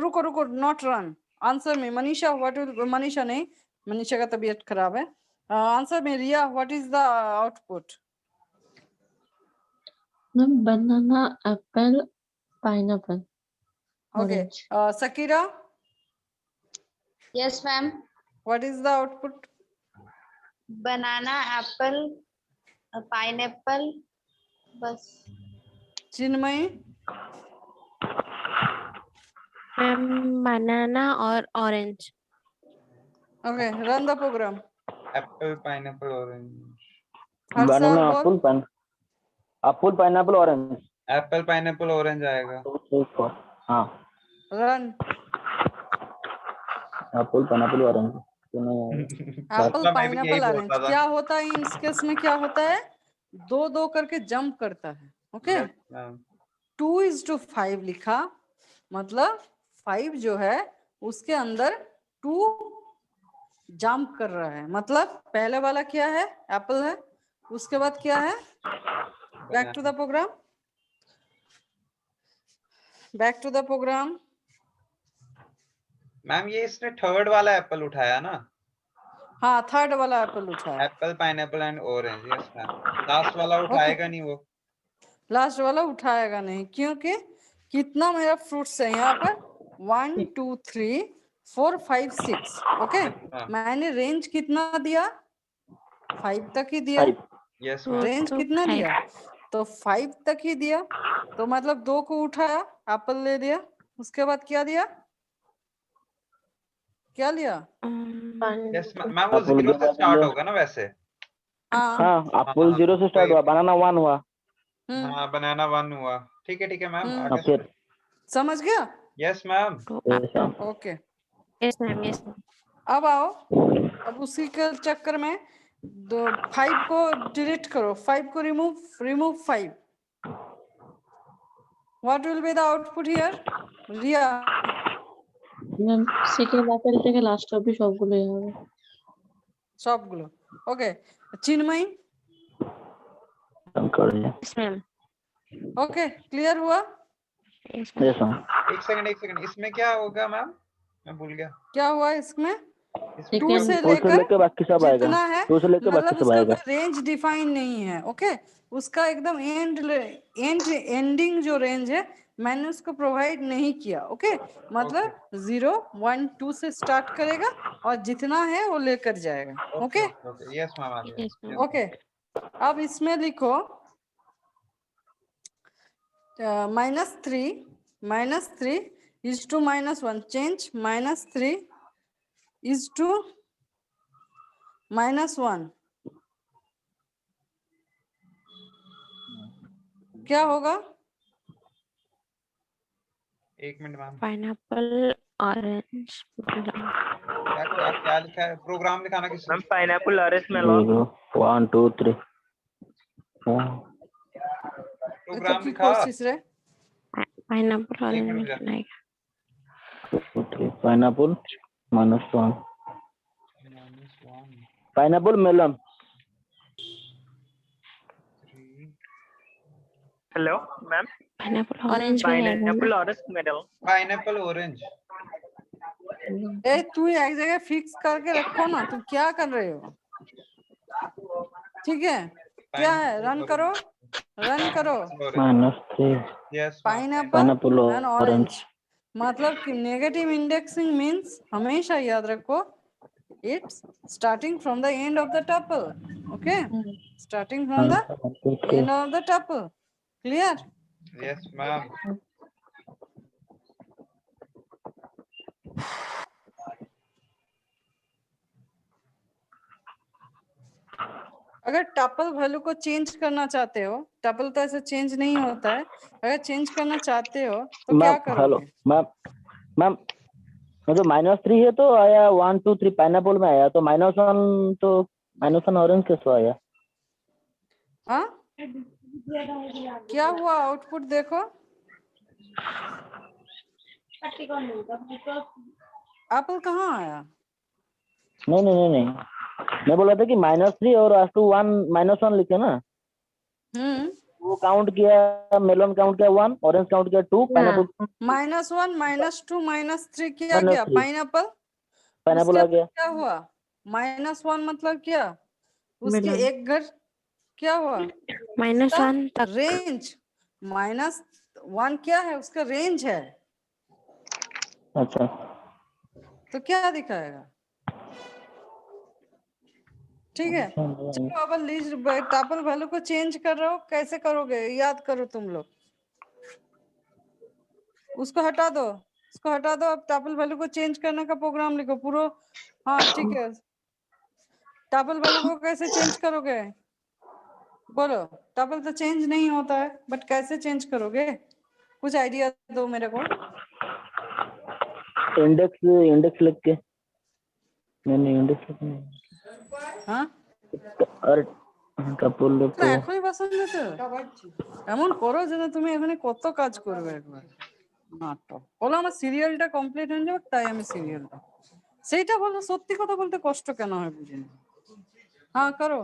रुको रुको, नॉट रन, आंसर में मनीषा, व्हाट विल, मनीषा नहीं, मनीषा का तबीयत खराब है। आंसर में Riya, what is the output? banana, apple, pineapple, okay, orange. Shakira, Yes, ma'am. What is the output? Banana, apple, pineapple. बस. चिन्मयी, banana और orange. Okay, run the program. Apple pineapple orange. Harsha banana, बोल। Apple pineapple orange. Apple pineapple orange आएगा। हाँ, run. Apple pineapple orange. Apple मैं भी यही pineapple orange बोलता था। क्या होता है इन केस में? क्या होता है? दो दो करके जंप करता है। Okay, Yes, ma'am. 2:5 लिखा, मतलब 5 जो है उसके अंदर 2 जंप कर रहा है। मतलब पहले वाला क्या है? एप्पल है, उसके बाद क्या है? Back to the program, back to the program. Ma'am ये इसने थर्ड वाला एप्पल उठाया ना? हाँ, थर्ड वाला एप्पल उठाया। Apple pineapple and orange. Yes ma'am. Last वाला उठाएगा नहीं वो। लास्ट वाला उठाएगा नहीं, क्योंकि कितना मेरा फ्रूट्स है यहाँ पर? 1 2 3 4 5 6। ओके, मैंने रेंज कितना दिया? 5 तक ही दिया। यस रेंज तो कितना 5. दिया? तो 5 तक ही दिया। तो मतलब 2 को उठाया, एप्पल ले दिया, उसके बाद क्या दिया? क्या लिया? यस मैम, वो जीरो से स्टार्ट होगा ना वैसे? हाँ, हाँ, एप्पल 0 से स्टार्ट हुआ, बनाना 1 हुआ। हाँ, बनाना 1 हुआ। ठीक है मैम। हम्म। आगे फिर समझ गया? Yes ma'am. Okay, Yes ma'am, yes ma'am. अब आओ, अब उसी के चक्कर में 5 को डिलीट करो, 5 को remove 5। What will be the output here? Riya, ma'am second apple থেকে লাস্ট অবধি সবগুলোই হবে। সবগুলো। Okay, Chinmayi, Yes ma'am. Okay, clear हुआ? Yes ma'am. Yes ma'am. एक सेकंड, इसमें क्या होगा मैम? मैं भूल गया। क्या हुआ इसमें? इसमें 2 से 2 से लेकर लेके बाकी सब आएगा। जितना है, 2 से लेके बाकी मतलब सब उसका आएगा। कोई रेंज डिफाइन नहीं है। ओके, उसका एकदम एंडिंग जो रेंज है मैंने उसको प्रोवाइड नहीं किया। ओके, मतलब 0 1 2 से स्टार्ट करेगा और जितना है वो लेकर जाएगा। ओके, यस मैम आ गया। Yes ma'am. ओके, अब इसमें लिखो -3 is to -1, change -3 is to -1। क्या होगा? एक minute ma'am. Pineapple, orange, banana. क्या लिखा है? प्रोग्राम दिखाना किसी ma'am pineapple orange melon. 1 2 3 program की दिखा। कोशिश रे। Pineapple, एक orange मिनट रुक जा। बनाएगा। Pineapple -1, pineapple melon. Hello ma'am, Pineapple, orange बनाएगा ना? Pineapple orange melon. Pineapple orange. ए, तू एक जगह फिक्स करके रखो ना, तुम क्या कर रहे हो? ठीक है, क्या है? रन करो, रन करो। -3 यस पाइनएप्पल एंड ऑरेंज, मतलब कि नेगेटिव इंडेक्सिंग मींस हमेशा याद रखो, it's starting from the end of the tuple. Okay, starting from the 1 2 3 end of the tuple. Clear? Yes ma'am. अगर टपल वैल्यू को चेंज करना चाहते हो, टपल तो ऐसे चेंज नहीं होता है, अगर चेंज करना चाहते हो तो क्या मैम। हेलो करोगे? मैम, जो -3 है तो आया 1 2 3 पाइनएप्पल में आया, तो -1 तो -1 ऑरेंज कैसे आया? हाँ, क्या हुआ? आउटपुट देखो, एप्पल कहाँ आया? नहीं, मैं बोल रहा था कि -3 और *1 -1 लिखे ना। वो काउंट किया, मेलन काउंट किया 1, ऑरेंज काउंट किया 2, पाइनएप्पल -1 -2 -3 किया गया। -3, पाइनएप्पल पाइनएप्पल उसके आ बाद गया। क्या हुआ? -1 मतलब क्या? उसके मिलन। एक घर क्या हुआ? -1 तक। रेंज -1 क्या है? उसका रेंज है। अच्छा तो क्या दिखाएगा? ठीक है, चलो अब लीस्ट टपल वैल्यू को चेंज कर रहे हो, कैसे करोगे? याद करो तुम लोग। उसको हटा दो, उसको हटा दो। अब टपल वैल्यू को चेंज करने का प्रोग्राम लिखो पूरा। हाँ ठीक है, टपल वैल्यू को कैसे चेंज करोगे? बोलो। टपल तो चेंज नहीं होता है, बट कैसे चेंज करोगे? कुछ आइडिया दो मेरे को। इंडेक्स लिख के। नहीं इंडेक्स लिख नहीं। हाँ আর টপল না, তো এখনই বাসন দিতে এমন করো যেন তুমি এখানে কত কাজ করবে একবার। নাটক বলো, আমার সিরিয়ালটা কমপ্লিট হয়ে যাবে, তাই আমি সিরিয়ালটা সেইটা বলো। সত্যি কথা বলতে কষ্ট কেন হয় বুঝিনি। হ্যাঁ করো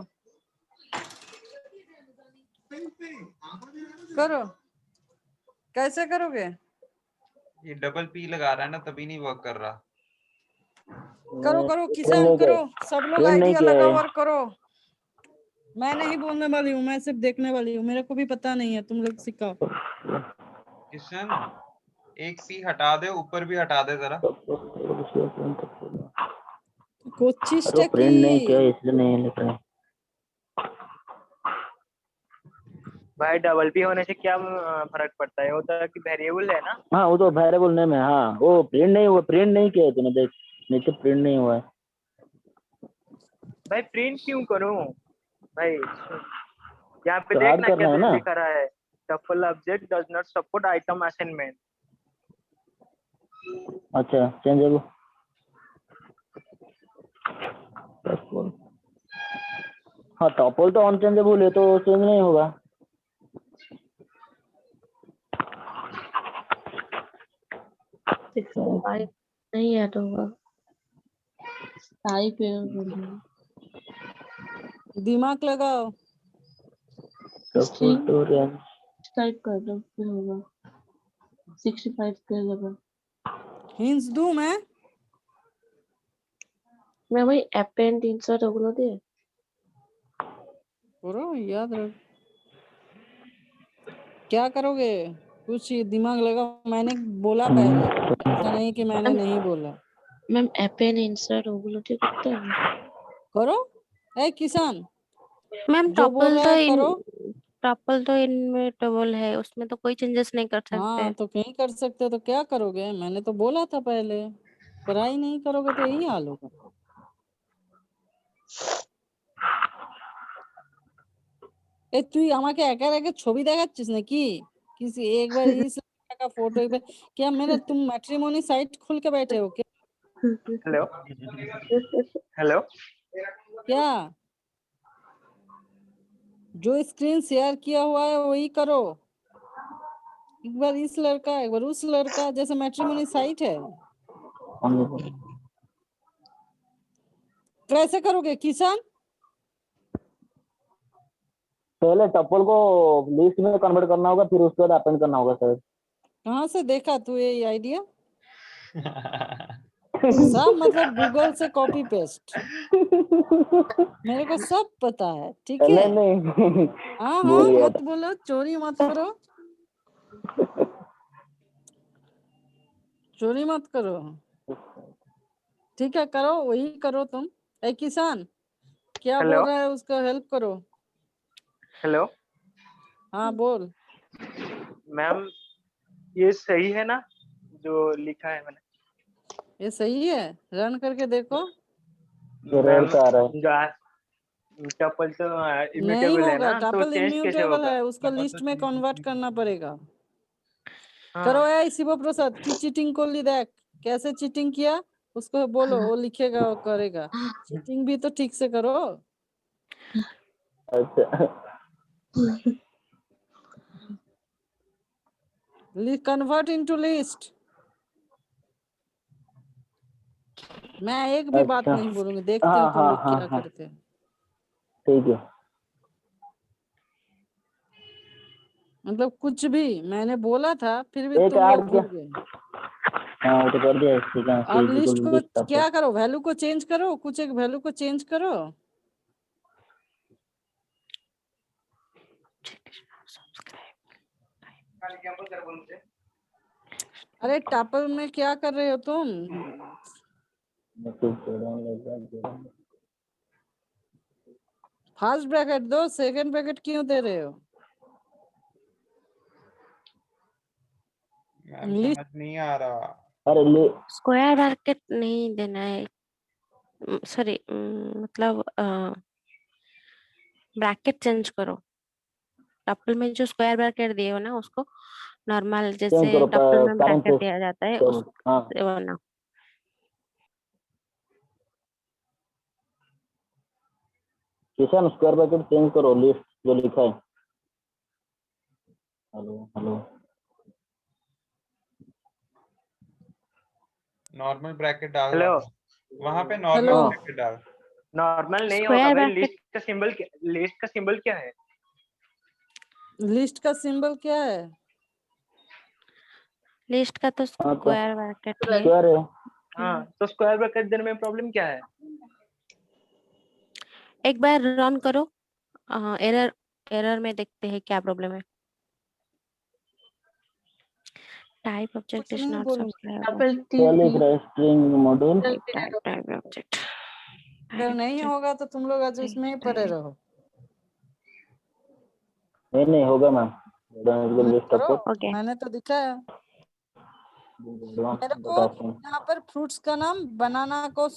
करो। कैसे करोगे? ये डबल पी लगा रहा है ना, तभी नहीं वर्क कर रहा। करो करो किसान करो, सब लोग प्रिंट नहीं आइडिया किया लगाओ है। और करो। मैं नहीं बोलने वाली हूँ, मैं सिर्फ देखने वाली हूँ, मेरे को भी पता नहीं है, तुम लोग सिखाओ। किशन एक पी हटा दे, ऊपर भी हटा दे जरा। করছিসটা কি? प्रिंट नहीं किया इसलिए नहीं लिख रहे। भाई डबल पी होने से क्या फर्क पड़ता है? वो तो कि वेरिएबल है ना। हाँ वो तो वेरिएबल नेम है। हाँ वो प्रिंट नहीं हुआ, प्रिंट नहीं किया तूने, देख नीचे प्रिंट नहीं हुआ है। भाई प्रिंट क्यों करूं भाई? यहाँ पे तो देख ऐड ना करना क्या है ना। लिखा रहा है, tuple object does not support item assignment. अच्छा चेंजेबल। हाँ टॉपल तो अनचेंजेबल है, तो चेंज नहीं होगा। नहीं ऐड होगा। टाइप एरर बोल रही हूँ। दिमाग लगाओ। टॉपल तो रेंज टाइप कर दो फिर होगा 65 कर देगा। हिंट्स दूं मैं? वही अपेंड इंसर्ट ওগুলো দিয়ে करो, याद रख। क्या करोगे? कुछ दिमाग लगाओ। मैंने बोला पहले, ऐसा नहीं कि मैंने नहीं बोला। मैम अपेंड इंसर्ट ওগুলো দিয়ে করতে হবে। करो। ए किसान, मैम जो बोल रहा है करो। टपल तो इनम्यूटेबल है, उसमें तो कोई चेंजेस नहीं कर सकते। हाँ तो कहीं कर सकते हो, तो क्या करोगे? मैंने तो बोला था पहले, पढ़ाई नहीं करोगे तो यही हाल होगा। এ তুই আমাকে একা একা ছবি দেখাচ্ছিস নাকি? किसी एक बार इस लड़का का फोटो, एक बार क्या मेरा, तुम मैट्रिमोनी साइट खोल के बैठे हो क्या? हेलो हेलो क्या जो स्क्रीन शेयर किया हुआ है वही करो। एक बार इस लड़का, एक बार उस लड़का, जैसे मैट्रिमोनी साइट है। कैसे करोगे किसान? पहले टपल को लिस्ट में कन्वर्ट करना होगा, फिर उसके बाद अपेंड करना होगा सर। कहाँ से देखा तू ये आइडिया? सब मतलब गूगल से कॉपी पेस्ट। मेरे को सब पता है, ठीक है? नहीं हाँ भूल हाँ, गया मत बोलो, चोरी मत करो, चोरी मत करो। ठीक है, करो, वही करो तुम। ए किसान, क्या हेलो बोल रहा है उसको हेल्प करो। हेलो हाँ बोल। मैम, ये सही है ना जो लिखा है मैंने? ये सही है, रन करके देखो। मैम आ रहा है। जो टपल तो नहीं इम्यूटेबल है होगा, ना, तो टपल चेंज कैसे इम्यूटेबल होगा? है, उसको लिस्ट में कन्वर्ट करना पड़ेगा। हाँ। करो। ए शिव प्रसाद की चीटिंग को ली, देख कैसे चीटिंग किया, उसको बोलो, वो लिखेगा, वो करेगा। चीटिंग भी तो ठीक से करो। अच्छा कन्वर्ट इनटू लिस्ट। मैं एक भी बात अच्छा। नहीं बोलूंगी, देखती हूँ हाँ तुम हाँ लोग हाँ क्या हाँ करते हैं। ठीक है। मतलब कुछ भी मैंने बोला था फिर भी एक तुम आठ लोग क्या? भूल गए। हाँ वो तो कर दिया ठीक है, अब लिस्ट फिजिकल को लिस्ट आपको। क्या करो, वैल्यू को चेंज करो, कुछ एक वैल्यू को चेंज करो। अरे टापल में क्या कर रहे हो तुम? फर्स्ट ब्रैकेट दो, सेकंड ब्रैकेट क्यों दे रहे हो? मैम लिस्ट समझ नहीं आ रहा। अरे ले स्क्वायर ब्रैकेट नहीं देना है, सॉरी, मतलब ब्रैकेट चेंज करो। टपल में जो स्क्वायर ब्रैकेट दिए हो ना उसको नॉर्मल चेंज जैसे करो टपल में ब्रैकेट पैरेंथेसिस। दिया जाता है हाँ उससे बना। किशन स्क्वायर ब्रैकेट चेंज करो, लिस्ट जो लिखा है। हेलो हेलो नॉर्मल ब्रैकेट डाल हेलो। रहा था, वहां पे नॉर्मल हेलो। ब्रैकेट डाल। नॉर्मल नहीं होगा स्क्वायर भाई, ब्रैकेट, लिस्ट का सिंबल क्या है? लिस्ट का सिंबल क्या है? लिस्ट का तो हाँ तो स्क्वायर ब्रैकेट है। स्क्वायर है। हाँ, तो स्क्वायर ब्रैकेट देने में प्रॉब्लम क्या है? एक बार रन करो, एरर एरर में देखते हैं क्या प्रॉब्लम है। टाइप ऑब्जेक्ट कुछ इज नहीं नॉट बोलूंगा। सब्सक्राइबेबल। डबल क्या लिख टी रहा है? String module. टाइप ऑब्जेक्ट, अगर नहीं होगा तो तुम लोग आज उसमें ही पड़े रहो। नहीं होगा मैम। लिस्ट करो, ऑफ ओके। मैंने तो दिखाया। मेरे को यहाँ पर फ्रूट्स का नाम बनाना को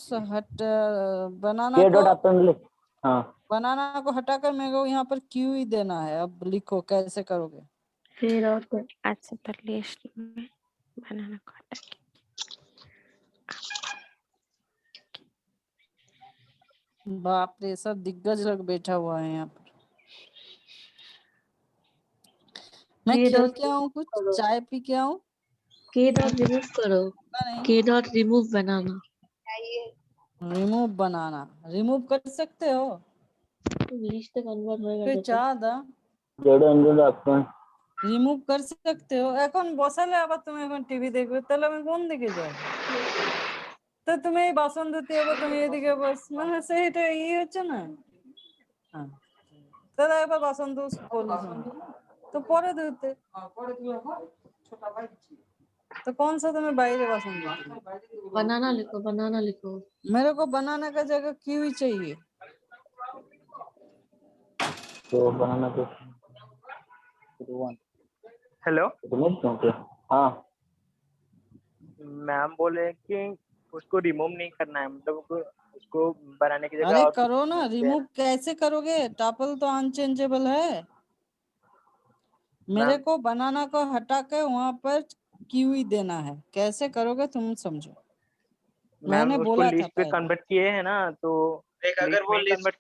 बनाना के को डॉट अपेंड। हाँ बनाना को हटाकर मेरे को यहाँ पर क्यू ही देना है। अब लिखो कैसे करोगे? फिर और क्या? अच्छा तो लिस्ट में बनाना को हटा के बाप रे, सब दिग्गज लोग बैठा हुआ है यहाँ पर। मैं के खेल डॉट के आऊँ, कुछ चाय पी के आऊँ? के डॉट रिमूव करो, नहीं, के डॉट रिमूव बनाना। रिमूव बनाना रिमूव कर सकते हो? लिस्ट कन्वर्ट होएगा कोई जब चाह दा जेड एंड अपेंड। রিমুভ कर सकते हो। এখন বসালে আবার তুমি এখন টিভি দেখবে, তাহলে আমি কোন দিকে যাব? তো তুমি এই বাসন ধুতে হবে, তুমি এদিকে বস, মানে সেটা হচ্ছে না। হ্যাঁ, তাহলে একবার বাসন ধুস বললাম তো পরে ধুতে। तो कौन सा तुम्हें बाहर बासन धुते? बनाना लिखो, बनाना लिखो। मेरे को बनाना का जगह क्यों ही चाहिए? तो बनाना तो हेलो, रिमूव क्यों किया? हाँ मैम बोले कि उसको रिमूव नहीं करना है, मतलब उसको बनाने की जगह अरे और करो कुछ ना, देना। रिमूव कैसे करोगे? टापल तो अनचेंजेबल है। मेरे मैम, को बनाना को हटा के वहां पर क्यू ही देना है। कैसे करोगे तुम समझो। मैम मैंने उसको बोला था लिस्ट पे पहले। कन्वर्ट किए हैं ना, तो देख अगर लिस्ट वो में कन्वर्ट।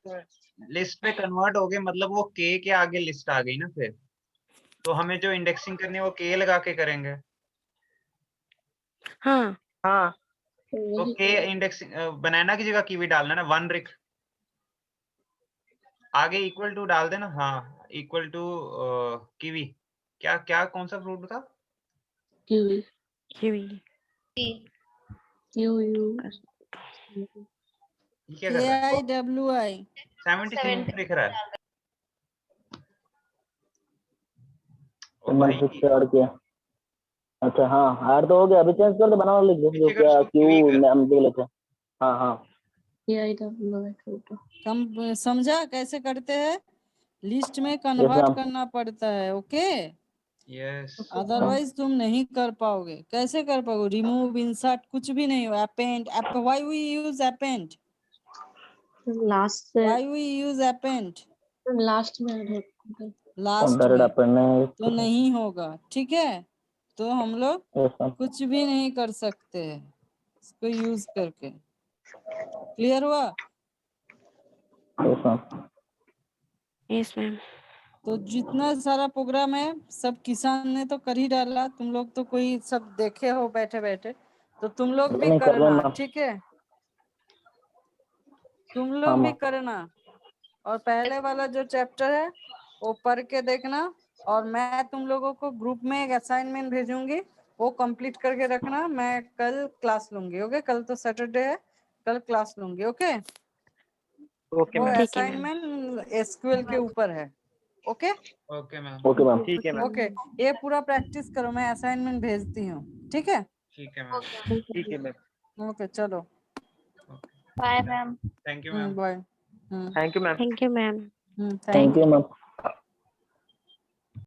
लिस्ट पे कन्वर्ट हो गए मतलब वो के आगे लिस्ट आ गई ना, फिर तो हमें जो इंडेक्सिंग करनी है वो के लगा के करेंगे। हाँ हाँ, तो तो वही के इंडेक्सिंग बनाना की जगह कीवी डालना ना, वन रिक आगे इक्वल टू डाल देना। हाँ इक्वल टू कीवी। क्या क्या कौन सा फ्रूट था? किवी, किवी यू यू ये क्या कर रहा है? KIWI 76 लिख रहा है। ओ तो मैं भाई फिर और किया। अच्छा हाँ आर तो हो गया, अभी चेंज कर दो, बनाना लिख दो जो नीचे कर, क्या उसको क्यू कीवी कर। हम जो लिखे। हाँ हाँ KIWI। कम समझा कैसे करते हैं? लिस्ट में यस कन्वर्ट मैम। करना पड़ता है। ओके, यस अदरवाइज तुम नहीं कर पाओगे। कैसे कर पाओगे? रिमूव, इंसर्ट कुछ भी नहीं हो। Append, why we use append? Last से why we use append? Last में ऐड होता है। लास्ट डायरेक्ट में अपेंड नहीं। तो नहीं होगा, ठीक है? तो हम लोग यस मैम। कुछ भी नहीं कर सकते हैं इसको यूज करके। क्लियर हुआ? Yes ma'am. Yes ma'am. तो जितना सारा प्रोग्राम है सब किसान ने तो कर ही डाला। तुम लोग तो कोई सब देखे हो बैठे बैठे, तो तुम लोग भी नहीं कर रहे करना, मैम। ठीक है? तुम हाँ लोग भी मैम। करना। और पहले वाला जो चैप्टर है वो पढ़ के देखना, और मैं तुम लोगों को ग्रुप में एक असाइनमेंट भेजूंगी, वो कंप्लीट करके रखना। मैं कल क्लास लूंगी। ओके, कल तो सैटरडे है, कल क्लास लूंगी। ओके, ओके वो मैम। ठीक है मैम। असाइनमेंट एसक्यूएल के ऊपर है। Okay okay ma'am. Okay ma'am. ठीक है मैम। ओके, ये पूरा प्रैक्टिस करो, मैं असाइनमेंट भेजती हूँ। ठीक है, ठीक है मैम। ठीक है मैम। ओके चलो, bye ma'am. Thank you ma'am. Bye. Thank you ma'am. Thank you, ma'am. Thank thank you. You ma'am.